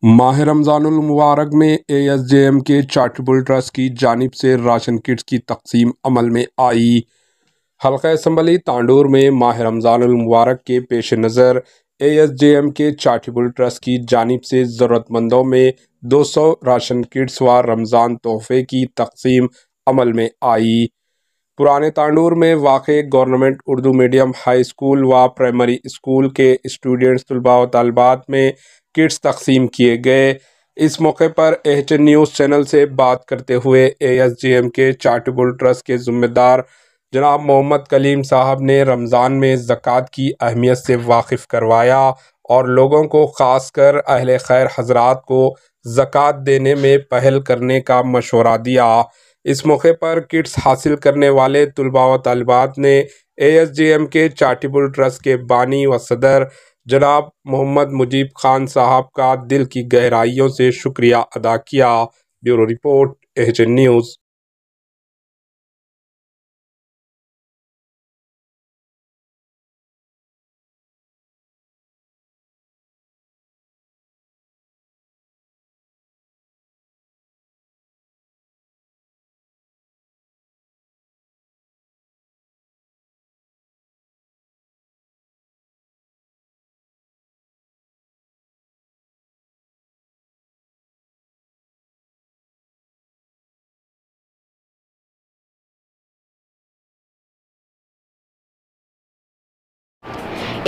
माह रमज़ानुल मुबारक में एएसजेएम के चैरिटेबल ट्रस्ट की जानिब से राशन किट्स की तकसीम अमल में आई। हल्का असम्बली तांडूर में माह रमज़ानुल मुबारक के पेश नज़र एएसजेएम के चैरिटेबल ट्रस्ट की जानिब से ज़रूरतमंदों में 200 राशन किट्स व रमज़ान तोहफे की तकसीम अमल में आई। पुराने तांडूर में वाक़े government Urdu medium high school व प्राइमरी स्कूल के स्टूडेंट्स तलबा व तलबात में किट्स तकसीम किए गए। इस मौके पर एचएन न्यूज़ चैनल से बात करते हुए एएसजेएम के चैरिटेबल ट्रस्ट के ज़िम्मेदार जनाब मोहम्मद कलीम साहब ने रमज़ान में ज़कात की अहमियत से वाकिफ़ करवाया और लोगों को ख़ासकर अहले खैर हज़रात को ज़कात देने में पहल करने का मशवरा दिया। इस मौके पर किट्स हासिल करने वाले तलबा व तलबात ने एएसजेएम के चैरिटेबल ट्रस्ट के बानी व सदर जनाब मोहम्मद मुजीब खान साहब का दिल की गहराइयों से शुक्रिया अदा किया। Bureau report, HN news.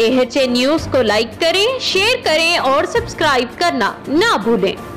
AHN news को लाइक करें, शेयर करें और सब्सक्राइब करना ना भूलें।